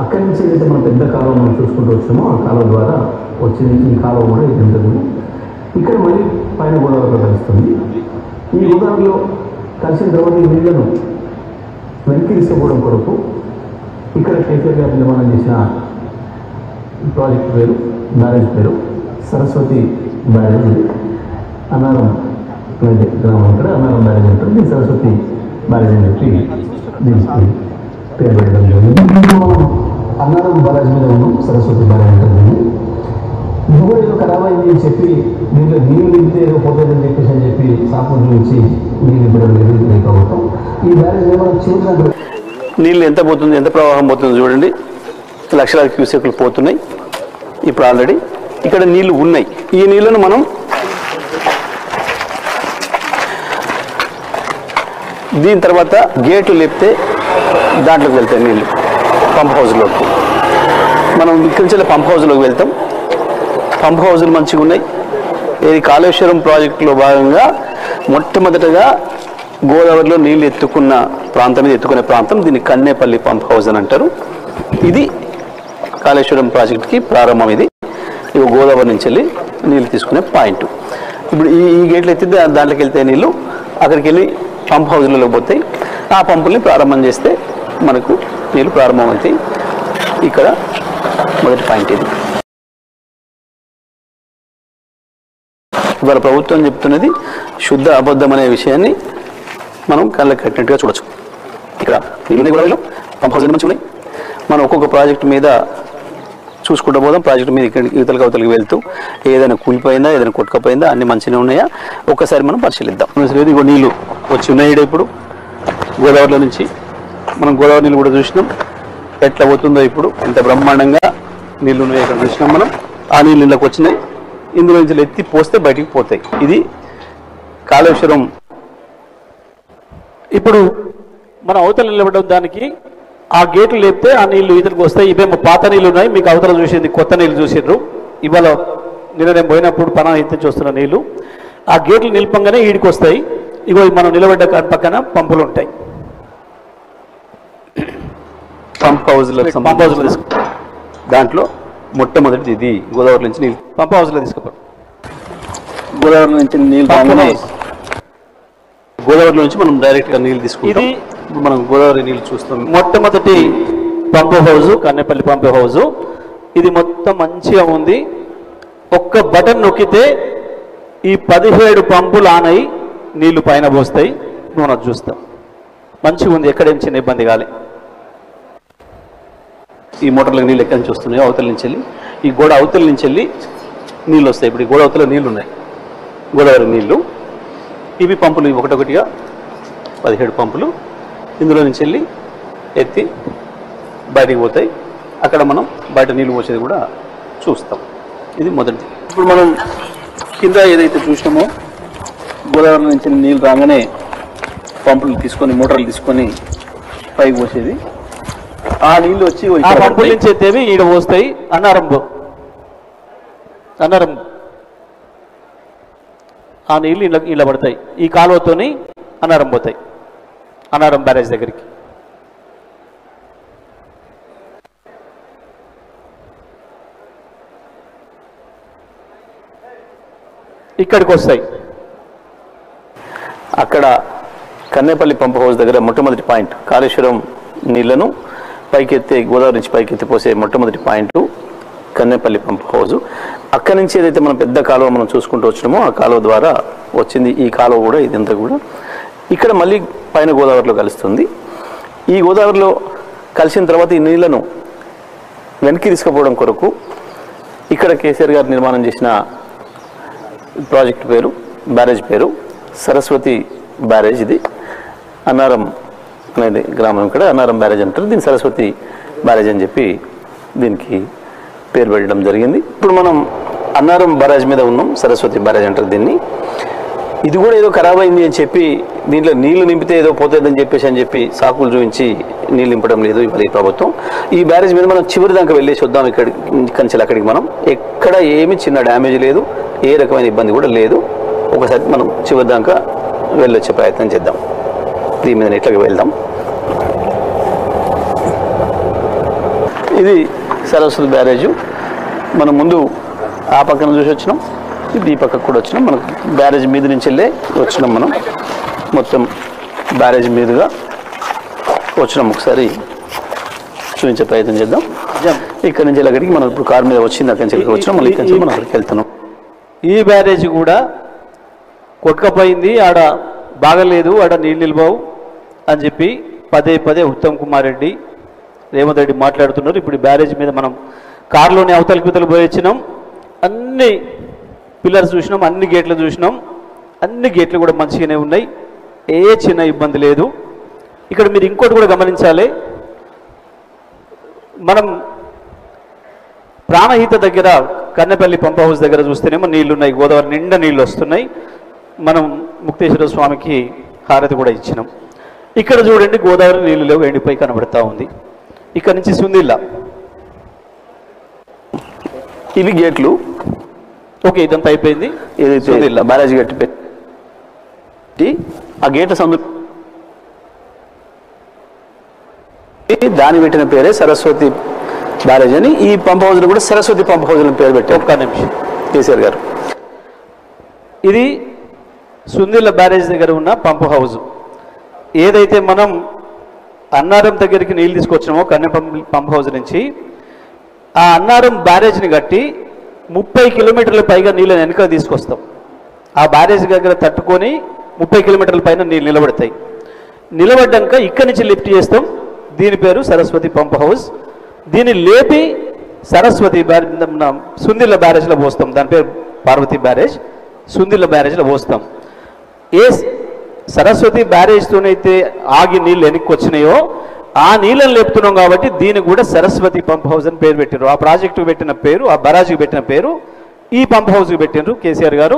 అక్కడి నుంచి ఏదైతే మనం పెద్ద కాలువ మనం చూసుకుంటూ వచ్చామో ఆ కాలువ ద్వారా వచ్చింది ఈ కాలువ కూడా ఇది ఉంటుంది. ఇక్కడ మళ్ళీ పైన గోదావరిలో కలుస్తుంది. ఈ గోదావరిలో కలిసిన తర్వాత ఈ నీళ్లను వెనక్కి తీసుకుపోవడం కొరకు ఇక్కడ కేసీఆర్ గారు నిర్మాణం చేసిన ప్రాజెక్ట్ పేరు బ్యారేజ్ పేరు సరస్వతి బ్యారేజ్. అన్నారం గ్రామం ఇక్కడ అన్నారం బ్యారేజ్ అంటారు. దీన్ని సరస్వతి బ్యారేజ్ అని చెప్పి దీనికి పేరు పెట్టడం జరిగింది. మనం అన్నారం బ్యారేజ్ మీద ఉన్నాం, సరస్వతి బ్యారేజ్ అంటారు. ఇది కూడా ఏదో ఖరాబ్ అయింది అని చెప్పి దీంట్లో నీళ్ళు నింపితే ఏదో పోతుందని చెప్పి సాపులు నుంచి నీళ్ళు నింపడం లేదు ప్రభుత్వం. ఈ బ్యారేజ్ మనం చివరి నీళ్ళు ఎంత పోతుంది, ఎంత ప్రవాహం పోతుందో చూడండి. లక్షలాది క్యూసెక్లు పోతున్నాయి. ఇప్పుడు ఆల్రెడీ ఇక్కడ నీళ్లు ఉన్నాయి. ఈ నీళ్లను మనం దీని తర్వాత గేట్లు లేపితే దాంట్లోకి వెళ్తాయి నీళ్ళు పంప్ హౌస్లోకి. మనం ఇక్కడి నుంచి పంప్ హౌస్లోకి వెళ్తాం. పంప్ హౌజులు మంచిగా ఉన్నాయి. ఇది కాళేశ్వరం ప్రాజెక్టులో భాగంగా మొట్టమొదటగా గోదావరిలో నీళ్ళు ఎత్తుకున్న ప్రాంతం, ఎత్తుకునే ప్రాంతం దీన్ని కన్నేపల్లి పంప్ హౌస్ అని అంటారు. ఇది కాళేశ్వరం ప్రాజెక్టుకి ప్రారంభం. ఇది గోదావరి నుంచి వెళ్ళి నీళ్ళు తీసుకునే పాయింట్. ఇప్పుడు ఈ గేట్లు ఎత్తితే దాంట్లోకి వెళ్తే నీళ్ళు అక్కడికి వెళ్ళి పంప్ హౌజ్లలో పోతాయి. ఆ పంపుల్ని ప్రారంభం చేస్తే మనకు నీళ్ళు ప్రారంభం అవుతాయి. ఇక్కడ మొదటి పాయింట్ ఇది. ఇవాళ ప్రభుత్వం చెప్తున్నది శుద్ధ అబద్ధం అనే విషయాన్ని మనం కళ్ళకి కట్టినట్టుగా చూడొచ్చు. ఇక్కడ నీళ్ళు గొడవలు పంప్ హౌస్ మంచి ఉన్నాయి. మనం ఒక్కొక్క ప్రాజెక్టు మీద చూసుకుంటూ పోదాం. ప్రాజెక్టు మీద ఇక్కడ యువతలకు అవతలకి వెళ్తూ ఏదైనా కూలిపోయిందా, ఏదైనా కొట్టుకపోయిందా, అన్ని మంచిగా ఉన్నాయా ఒక్కసారి మనం పరిశీలిద్దాం. ఇదిగో నీళ్ళు వచ్చి ఉన్నాయి. ఇప్పుడు గోదావరిలో నుంచి మనం గోదావరి నీళ్ళు కూడా చూసినాం. ఎట్లా పోతుందో ఇప్పుడు ఎంత బ్రహ్మాండంగా నీళ్ళు ఉన్నాయి ఇక్కడ చూసినాం మనం. ఆ నీళ్ళు ఇళ్ళకి వచ్చినాయి. ఇందులో నుంచి ఎత్తి పోస్తే బయటికి పోతాయి. ఇది కాళేశ్వరం. ఇప్పుడు మన అవతల నిలబడ్డ దానికి ఆ గేట్లు లేపితే ఆ నీళ్లు ఇతరికి వస్తాయి. ఇవేమో పాత నీళ్ళు ఉన్నాయి. మీకు అవతల చూసింది కొత్త నీళ్ళు చూసిండ్రు. ఇవాళ నిన్న నేను పోయినప్పుడు పనా ఎత్తి చూస్తున్న నీళ్లు ఆ గేట్లు నిలిపంగానే ఈడికి వస్తాయి. ఇగో మనం నిలబడ్డ పక్కన పంపులు ఉంటాయి. పంప్ హౌస్లో దాంట్లో మొట్టమొదటిది ఇది గోదావరి నుంచి నీళ్ళు పంప్ హౌస్లో తీసుకుపోయి గోదావరి నుంచి నీళ్ళు రాగానే గోదావరిలో నుంచి మనం డైరెక్ట్గా నీళ్ళు తీసుకుంటాం. మనం గోదావరి నీళ్ళు చూస్తాం. మొట్టమొదటి pump house Kannepalli pump house. ఇది మొత్తం మంచిగా ఉంది. ఒక్క బటన్ నొక్కితే ఈ 17 పంపులు ఆన్ అయి నీళ్లు పైన పోస్తాయి. మనం చూస్తాం. మంచిగా ఉంది. ఎక్కడేం చిన్న ఇబ్బంది కాలే. ఈ మోటార్లకు నీళ్ళు ఎక్కడి నుంచి వస్తున్నాయో అవతల నుంచి వెళ్ళి ఈ గోడ అవతల నుంచి వెళ్ళి నీళ్ళు వస్తాయి. ఇప్పుడు ఈ గోడ అవతల నీళ్ళు ఉన్నాయి, గోదావరి నీళ్ళు. ఇవి పంపులు ఒకటొకటిగా 17 పంపులు ఇందులో నుంచి వెళ్ళి ఎత్తి బయటికి పోతాయి. అక్కడ మనం బయట నీళ్ళు పోసేది కూడా చూస్తాం. ఇది మొదటిది. ఇప్పుడు మనం కింద ఏదైతే చూసినామో గోదావరి నుంచి నీళ్ళు రాగానే పంపులు తీసుకొని మోటార్లు తీసుకొని పైకి పోసేది. ఆ నీళ్ళు వచ్చి ఆ పంపుల నుంచి ఎత్తేవి ఈడ పోస్తాయి. అన్నారం ఆ నీళ్ళు ఇలా పడతాయి. ఈ కాలువతోని అన్నారం పోతాయి. అన్నారం బ్యారేజ్ దగ్గరికి. ఇక్కడికి వస్తాయి. అక్కడ కన్నేపల్లి పంప్ హౌస్ దగ్గర మొట్టమొదటి పాయింట్ కాళేశ్వరం నీళ్లను పైకెత్తే గోదావరి నుంచి పైకెత్తి పోసే మొట్టమొదటి పాయింట్ కన్నేపల్లి పంప్ హౌస్. అక్కడి నుంచి ఏదైతే మనం పెద్ద కాలువ మనం చూసుకుంటూ వచ్చినామో ఆ కాలువ ద్వారా వచ్చింది ఈ కాలువ కూడా. ఇదంతా కూడా ఇక్కడ మళ్ళీ పైన గోదావరిలో కలుస్తుంది. ఈ గోదావరిలో కలిసిన తర్వాత ఈ నీళ్లను వెనక్కి తీసుకుపోవడం కొరకు ఇక్కడ కేసీఆర్ గారు నిర్మాణం చేసిన ప్రాజెక్ట్ పేరు బ్యారేజ్ పేరు సరస్వతి బ్యారేజ్. ఇది అన్నారం అనేది గ్రామం. ఇక్కడ అన్నారం బ్యారేజ్ అంటారు. దీన్ని సరస్వతి బ్యారేజ్ అని చెప్పి దీనికి పేరు పెట్టడం జరిగింది. ఇప్పుడు మనం అన్నారం బ్యారేజ్ మీద ఉన్నాం. సరస్వతి బ్యారేజ్ అంటారు దీన్ని. ఇది కూడా ఏదో ఖరాబ్ అయింది అని చెప్పి దీంట్లో నీళ్లు నింపితే ఏదో పోతుందని చెప్పి సాకులు చూపించి నీళ్ళు నింపడం లేదు ఇవాళ ఈ ప్రభుత్వం. ఈ బ్యారేజ్ మీద మనం చివరి దాకా వెళ్ళేసి వద్దాం. ఇక్కడికి అక్కడికి మనం ఎక్కడ ఏమి చిన్న డ్యామేజ్ లేదు, ఏ రకమైన ఇబ్బంది కూడా లేదు. ఒకసారి మనం చివరి దాకా వెళ్ళొచ్చే ప్రయత్నం చేద్దాం. దీని మీద ఇట్లాగా వెళ్దాం. ఇది సరస్వతి బ్యారేజు. మనం ముందు ఆ పక్కన చూసి వచ్చినాం, ఇది ఈ పక్కకు కూడా వచ్చినాం. మనకు బ్యారేజ్ మీద నుంచి వెళ్ళే వచ్చినాం. మనం మొత్తం బ్యారేజ్ మీదుగా వచ్చినాం. ఒకసారి చూపించే ప్రయత్నం చేద్దాం. ఇక్కడ నుంచి అక్కడికి మనం ఇప్పుడు కారు మీద వచ్చింది, అక్కడి నుంచి వచ్చినాం. మళ్ళీ ఇక్కడ నుంచి మనం అక్కడికి వెళ్తున్నాం. ఈ బ్యారేజ్ కూడా కొట్టుకపోయింది, ఆడ బాగలేదు, ఆడ నీళ్ళు నిలబవు అని చెప్పి పదే ఉత్తమ్ కుమార్ రెడ్డి, రేవంత్ రెడ్డి మాట్లాడుతున్నారు. ఇప్పుడు బ్యారేజ్ మీద మనం కారులోని అవతలకి పోయి వచ్చినాం. అన్ని పిల్లర్స్ చూసినాం, అన్ని గేట్లు చూసినాం. అన్ని గేట్లు కూడా మంచిగానే ఉన్నాయి, ఏ చిన్న ఇబ్బంది లేదు. ఇక్కడ మీరు ఇంకోటి కూడా గమనించాలి, మనం ప్రాణహిత దగ్గర కన్నెపల్లి పంప్ హౌస్ దగ్గర చూస్తేనేమో నీళ్లు ఉన్నాయి, గోదావరి నిండా నీళ్ళు వస్తున్నాయి. మనం ముక్తేశ్వర స్వామికి హారతి కూడా ఇచ్చినాం. ఇక్కడ చూడండి గోదావరి నీళ్ళు లేవు, ఎండిపోయి కనబడతా ఉంది. ఇక్కడ నుంచి సుందిల్లా, ఇవి గేట్లు. ఓకే, ఇదంతా అయిపోయింది. ఇది సుందిల్లా బ్యారేజ్ గేట్ పెట్టి ఆ గేట్ సందు దాని పెట్టిన పేరే సరస్వతి బ్యారేజ్ అని. ఈ పంప్ హౌస్లో కూడా సరస్వతి పంప్ హౌస్ అని పేరు పెట్టారు. ఒక్క నిమిషం కేసీఆర్ గారు. ఇది సుందిల్ల బ్యారేజ్ దగ్గర ఉన్న పంప్ హౌస్. ఏదైతే మనం అన్నారం దగ్గరికి నీళ్ళు తీసుకొచ్చినామో కన్నెపల్లి పంప్ హౌస్ నుంచి, ఆ అన్నారం బ్యారేజ్ని కట్టి 30 కిలోమీటర్ల పైగా నీళ్ళని వెనక తీసుకొస్తాం. ఆ బ్యారేజ్ దగ్గర తట్టుకొని 30 కిలోమీటర్ల పైన నీళ్ళు నిలబడతాయి. నిలబడ్డాక ఇక్కడి నుంచి లిఫ్ట్ చేస్తాం. దీని పేరు సరస్వతి పంప్ హౌస్. దీన్ని లేపి సరస్వతి సుందిల్ల బ్యారేజ్లో పోస్తాం. దాని పేరు పార్వతి బ్యారేజ్. సుందిల్ల బ్యారేజ్లో పోస్తాం. ఏ సరస్వతి బ్యారేజ్తోనైతే ఆగి నీళ్ళు వెనక్కి వచ్చినాయో ఆ నీళ్ళని లేపుతున్నాం కాబట్టి దీనికి కూడా సరస్వతి పంప్ హౌస్ అని పేరు పెట్టారు. ఆ ప్రాజెక్టుకు పెట్టిన పేరు, ఆ బరాజుకి పెట్టిన పేరు ఈ పంప్ హౌస్కి పెట్టినారు కేసీఆర్ గారు.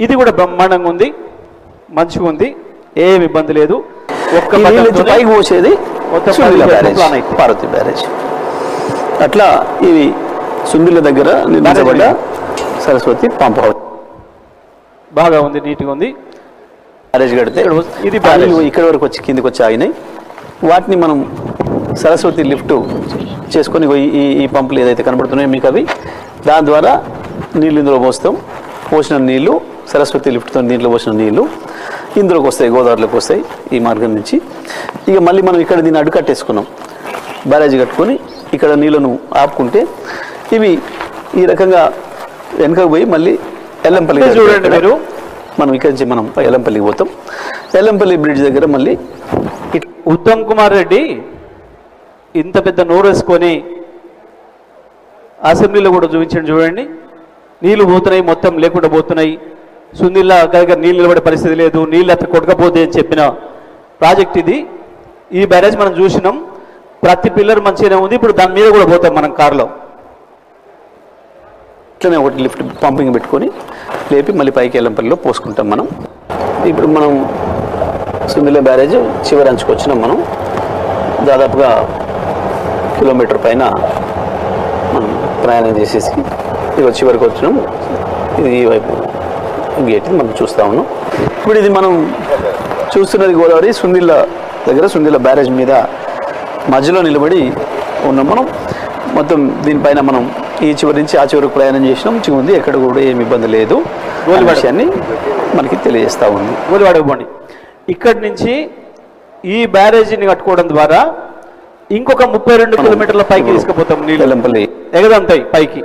ఇది కూడా బ్రహ్మాండంగా ఉంది, మంచిగా ఉంది, ఏమి ఇబ్బంది లేదు. ఒక్క పైకి పోసేది పార్వతి బ్యారేజ్. అట్లా ఇవి సుందిల్ల దగ్గర నిర్మించబడ్డ సరస్వతి పంప్ హౌస్. బాగా ఉంది, నీట్గా ఉంది. బ్యారేజ్ కడితే ఇది ఇక్కడ వరకు వచ్చి కిందికి వచ్చి ఆగినాయి. వాటిని మనం సరస్వతి లిఫ్ట్ చేసుకొని ఈ పంపులు ఏదైతే కనబడుతున్నాయో మీకు అవి, దాని ద్వారా నీళ్ళు ఇందులో పోస్తాం. పోసిన నీళ్లు సరస్వతి లిఫ్ట్తో దీంట్లో పోసిన నీళ్లు ఇందులోకి వస్తాయి, గోదావరిలోకి వస్తాయి ఈ మార్గం నుంచి. ఇక మళ్ళీ మనం ఇక్కడ దీన్ని అడ్డుకట్టేసుకున్నాం, బ్యారేజ్ కట్టుకొని ఇక్కడ నీళ్ళను ఆపుకుంటే ఇవి ఈ రకంగా వెనకకు పోయి మళ్ళీ ఎల్లంపల్లి చూడండి మీరు. మనం ఇక్కడి నుంచి మనం ఎల్లంపల్లికి పోతాం. ఎల్లంపల్లి బ్రిడ్జ్ దగ్గర మళ్ళీ ఉత్తమ్ కుమార్ రెడ్డి ఇంత పెద్ద నోరు వేసుకొని అసెంబ్లీలో కూడా చూపించండి. చూడండి, నీళ్లు పోతున్నాయి, మొత్తం లేకుండా పోతున్నాయి. సుందిల్లా దగ్గర నీళ్ళు నిలబడే పరిస్థితి లేదు, నీళ్ళు అట్లా కొట్టకపోతే అని చెప్పిన ప్రాజెక్ట్ ఇది. ఈ బ్యారేజ్ మనం చూసినాం, ప్రతి పిల్లర్ మంచిగానే ఉంది. ఇప్పుడు దాని మీద కూడా పోతాం మనం కారులో. ఇట్లనే ఒకటి లిఫ్ట్ పంపింగ్ పెట్టుకొని లేపి మళ్ళీ పైకి ఎల్లంపల్లిలో పోసుకుంటాం మనం. ఇప్పుడు మనం సుందిల్ల బ్యారేజ్ చివరి అంచుకు వచ్చినాం. మనం దాదాపుగా కిలోమీటర్ పైన మనం ప్రయాణం చేసేసి ఇక చివరికి వచ్చినాం. ఇది ఈ వైపు గేట్ మనం చూస్తూ ఉన్నాం. ఇప్పుడు ఇది మనం చూస్తున్నది గోదావరి సుందిల్ల దగ్గర, సుందిల్ల బ్యారేజ్ మీద మధ్యలో నిలబడి ఉన్నాం మనం. మొత్తం దీనిపైన మనం ఈ చివరి నుంచి ఆ చివరికి ప్రయాణం చేసినాం. మంచిగా ఉంది, ఎక్కడ కూడా ఏమి ఇబ్బంది లేదు. విషయాన్ని మనకి తెలియజేస్తూ ఉంది. గోలివాడకు ఇక్కడి నుంచి ఈ బ్యారేజీని కట్టుకోవడం ద్వారా ఇంకొక 32 కిలోమీటర్ల పైకి తీసుకుపోతాం. నీళ్ళు ఎల్లంపల్లి ఎగదంతాయి పైకి.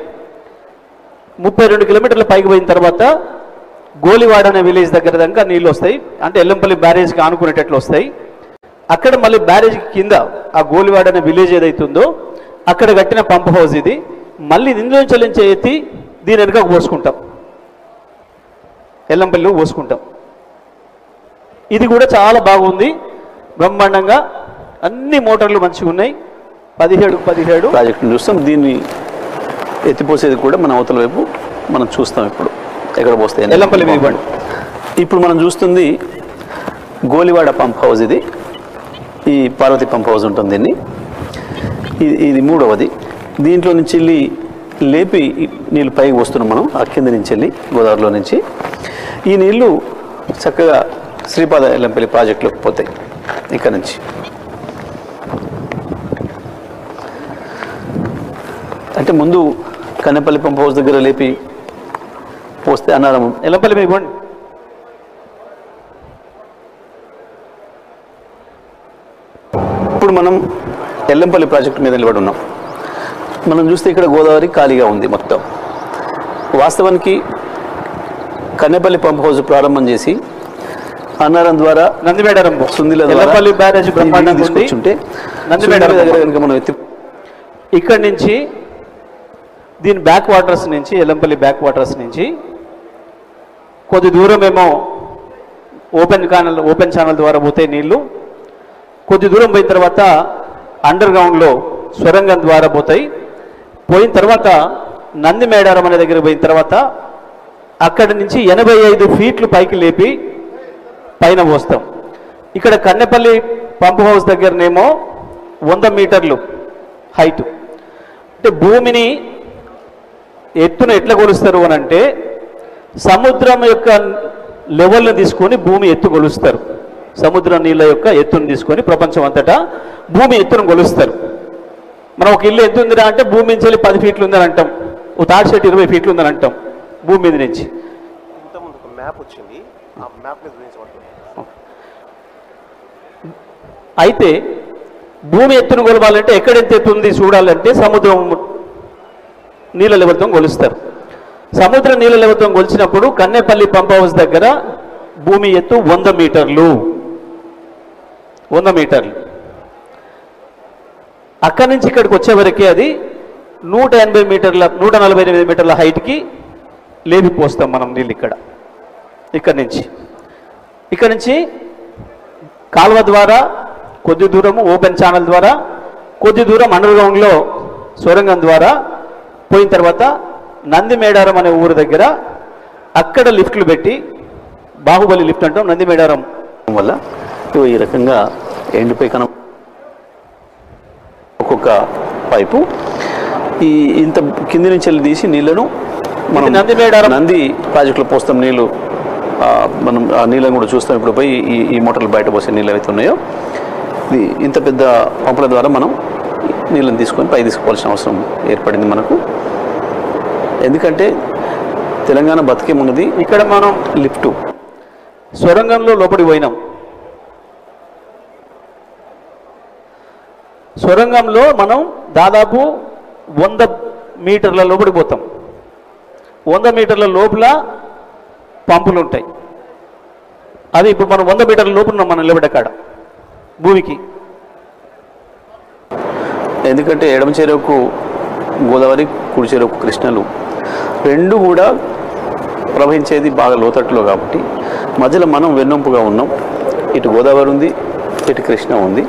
32 కిలోమీటర్ల పైకి పోయిన తర్వాత గోలివాడ అనే విలేజ్ దగ్గర దాకా నీళ్ళు వస్తాయి. అంటే ఎల్లంపల్లి బ్యారేజ్కి ఆనుకునేటట్లు వస్తాయి. అక్కడ మళ్ళీ బ్యారేజ్ కింద ఆ గోలివాడ అనే విలేజ్ ఏదైతుందో అక్కడ కట్టిన పంప్ హౌస్ ఇది. మళ్ళీ ఇందులో చెల్లించే ఎత్తి దీని వెనుకకు పోసుకుంటాం, ఎల్లంపల్లిలో పోసుకుంటాం. ఇది కూడా చాలా బాగుంది, బ్రహ్మాండంగా. అన్ని మోటార్లు మంచిగా ఉన్నాయి. 17 ప్రాజెక్టును చూస్తాం. దీన్ని ఎత్తిపోసేది కూడా మన అవతల వైపు మనం చూస్తాం. ఇప్పుడు ఎక్కడ పోస్తాయి ఎల్లంపల్లి మీద. ఇప్పుడు మనం చూస్తుంది గోలివాడ పంప్ హౌస్. ఇది ఈ పార్వతి పంప్ హౌస్ ఉంటుంది. దీన్ని ఇది మూడవది. దీంట్లో నుంచి వెళ్ళి లేపి నీళ్ళు పైకి వస్తున్నాం మనం. ఆ కింద నుంచి వెళ్ళి గోదావరిలో నుంచి ఈ నీళ్లు చక్కగా శ్రీపాద ఎల్లంపల్లి ప్రాజెక్టులోకి పోతాయి. ఇక్కడ నుంచి అంటే ముందు కన్నెపల్లి పంప్ హౌస్ దగ్గర లేపి పోస్తే అన్నారం ఎల్లంపల్లి మీద ఇవ్వండి. ఇప్పుడు మనం ఎల్లంపల్లి ప్రాజెక్టు మీద నిలబడి ఉన్నాం. మనం చూస్తే ఇక్కడ గోదావరి ఖాళీగా ఉంది మొత్తం. వాస్తవానికి కన్నెపల్లి పంప్ హౌస్ ప్రారంభం చేసి అన్నారం ద్వారా నందిమేడారం సుందిల ఎల్లంపల్లి బ్యారేజ్ బ్రహ్మాండంగా తీసుకొచ్చుంటే నందిమేడారం దగ్గర కనుక మనం ఇక్కడి నుంచి దీని బ్యాక్ వాటర్స్ నుంచి ఎల్లంపల్లి బ్యాక్ వాటర్స్ నుంచి కొద్ది దూరం ఏమో ఓపెన్ ఛానల్ ద్వారా పోతాయి నీళ్లు. కొద్ది దూరం పోయిన తర్వాత అండర్ గ్రౌండ్లో సొరంగం ద్వారా పోతాయి. పోయిన తర్వాత నందిమేడారం అనే దగ్గర పోయిన తర్వాత అక్కడి నుంచి 85 ఫీట్లు పైకి లేపి పైన పోస్తాం. ఇక్కడ కన్నెపల్లి పంప్ హౌస్ దగ్గరనేమో 100 మీటర్లు హైట్. అంటే భూమిని ఎత్తున ఎట్లా కొలుస్తారు అని అంటే సముద్రం యొక్క లెవెల్ని తీసుకొని భూమి ఎత్తు కొలుస్తారు. సముద్ర నీళ్ళ యొక్క ఎత్తును తీసుకొని ప్రపంచం అంతటా భూమి ఎత్తును కొలుస్తారు. మనం ఒక ఇల్లు ఎత్తు ఉందిరా అంటే భూమి నుంచి వెళ్ళి 10 ఫీట్లు ఉందని అంటాం. ఒక తాటి చెట్టు 20 ఫీట్లు ఉందని అంటాం భూమి మీద నుంచి. అయితే భూమి ఎత్తును కొలవాలంటే ఎక్కడ ఎంత ఎత్తు ఉంది చూడాలంటే సముద్రం నీళ్ళ లెవెల్తో కొలుస్తారు. సముద్ర నీళ్ళ లెవెల్తో కొలిచినప్పుడు కన్నెపల్లి పంప్ హౌస్ దగ్గర భూమి ఎత్తు 100 మీటర్లు. 100 మీటర్లు. అక్కడి నుంచి ఇక్కడికి వచ్చేవరకే అది 180 మీటర్ల 148 మీటర్ల హైట్కి లేపిపోస్తాం మనం నీళ్ళు. ఇక్కడి నుంచి కాలువ ద్వారా కొద్ది దూరము ఓపెన్ ఛానల్ ద్వారా కొద్ది దూరం అండర్ గ్రౌండ్లో సొరంగం ద్వారా పోయిన తర్వాత నందిమేడారం అనే ఊరు దగ్గర అక్కడ లిఫ్ట్లు పెట్టి బాహుబలి లిఫ్ట్ అంటాం. నందిమేడారం వల్ల ఈ రకంగా ఎండిపోయి ఒక్కొక్క పైపు ఈ ఇంత కింది నుంచి వెళ్ళి తీసి నీళ్లను మనం నందిమేడారం నంది ప్రాజెక్టులో పోస్తాం. నీళ్లు మనం ఆ నీళ్ళని కూడా చూస్తాం. ఇప్పుడు పోయి ఈ మోటార్లు బయట పోసే నీళ్ళు ఏవైతే ఉన్నాయో ఇది ఇంత పెద్ద పంపుల ద్వారా మనం నీళ్ళని తీసుకొని పై తీసుకోవాల్సిన అవసరం ఏర్పడింది మనకు. ఎందుకంటే తెలంగాణ బతికేమున్నది ఇక్కడ మనం లిఫ్టు సొరంగంలో లోపలికి పోయినాం. సొరంగంలో మనం దాదాపు 100 మీటర్ల లోపలికి పోతాం. 100 మీటర్ల లోపల పంపులు ఉంటాయి. అది ఇప్పుడు మనం 100 మీటర్ల లోపల మనం నిలబడ్డ భూమికి. ఎందుకంటే ఎడమ చెరువుకు గోదావరి, కుడి చెరువుకు కృష్ణలు రెండు కూడా ప్రవహించేది బాగా లోతట్టులో కాబట్టి మధ్యలో మనం వెన్నొంపుగా ఉన్నాం. ఇటు గోదావరి ఉంది, ఇటు కృష్ణ ఉంది.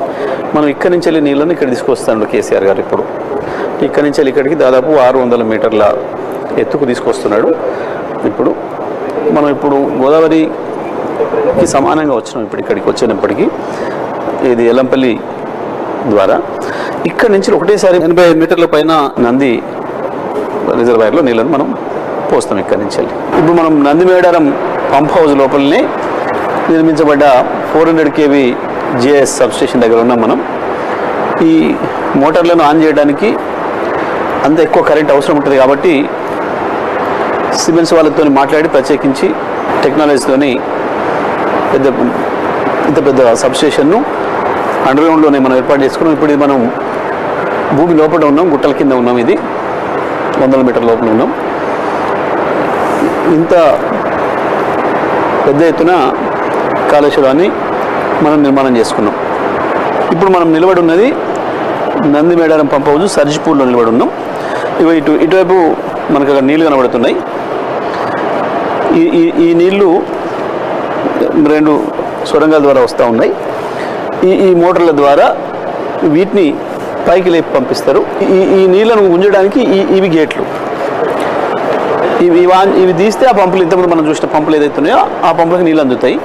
మనం ఇక్కడి నుంచి వెళ్ళి నీళ్ళని ఇక్కడ తీసుకొస్తాడు కేసీఆర్ గారు. ఇప్పుడు ఇక్కడి నుంచి వెళ్ళి ఇక్కడికి దాదాపు 600 మీటర్ల ఎత్తుకు తీసుకొస్తున్నాడు. ఇప్పుడు మనం గోదావరికి సమానంగా వచ్చినాం. ఇప్పుడు ఇక్కడికి వచ్చినప్పటికీ ఇది ఎల్లంపల్లి ద్వారా ఇక్కడి నుంచి ఒకటేసారి 80 మీటర్ల పైన నంది రిజర్వాయర్లో నీళ్ళను మనం పోస్తాం ఇక్కడి నుంచి వెళ్ళి. ఇప్పుడు మనం నందిమేడారం పంప్ హౌస్ లోపలనే నిర్మించబడ్డ 400 kV జిఎస్ సబ్స్టేషన్ దగ్గర ఉన్నాం మనం. ఈ మోటార్లను ఆన్ చేయడానికి అంత ఎక్కువ కరెంట్ అవసరం ఉంటుంది కాబట్టి సిమెన్స్ వాళ్ళతో మాట్లాడి ప్రత్యేకించి టెక్నాలజీతోని ఇంత పెద్ద సబ్స్టేషన్ను అండర్ గ్రౌండ్లోనే మనం ఏర్పాటు చేసుకున్నాం. ఇప్పుడు ఇది మనం భూమి లోపల ఉన్నాం, గుట్టల కింద ఉన్నాం. ఇది 100 మీటర్ల లోపల ఉన్నాం. ఇంత పెద్ద ఎత్తున కాళేశ్వరాన్ని మనం నిర్మాణం చేసుకున్నాం. ఇప్పుడు మనం నిలబడి ఉన్నది నందిమేడారం పంప్ హౌస్ సర్జిపూర్లో నిలబడి ఉన్నాం. ఇటువైపు మనకు అక్కడ నీళ్లు కనబడుతున్నాయి. ఈ నీళ్లు 2 సొరంగాల ద్వారా వస్తూ ఉన్నాయి. ఈ మోటార్ల ద్వారా వీటిని పైకి లేపి పంపిస్తారు. ఈ నీళ్లను గుంజడానికి ఇవి గేట్లు. ఇవి తీస్తే ఆ పంపులు ఇంతకుముందు మనం చూసిన పంపులు ఏదైతే ఉన్నాయో ఆ పంపులకు నీళ్ళు అందుతాయి.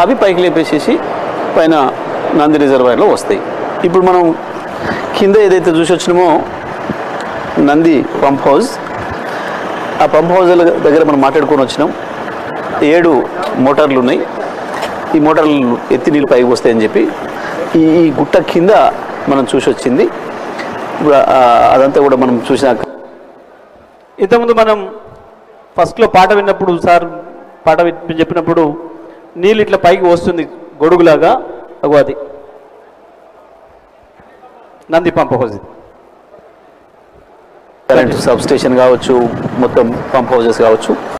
అవి పైకి లేపేసేసి పైన నంది రిజర్వాయర్లో వస్తాయి. ఇప్పుడు మనం కింద ఏదైతే చూసి వచ్చినామో నంది పంప్ హౌస్, ఆ పంప్ హౌస్ల దగ్గర మనం మాట్లాడుకొని వచ్చినాం. 7 మోటార్లు ఉన్నాయి. ఈ మోటార్లు ఎత్తి నీళ్ళు పైకి వస్తాయని చెప్పి ఈ గుట్ట కింద మనం చూసి వచ్చింది. అదంతా కూడా మనం చూసినాక ఇంతకుముందు మనం ఫస్ట్లో పాట విన్నప్పుడు సార్ పాట చెప్పినప్పుడు నీళ్ళు ఇట్లా పైకి వస్తుంది గొడుగులాగా అగో అది Nandi pump house. Current sub station కావచ్చు, మొత్తం పంప్ హౌసెస్ కావచ్చు.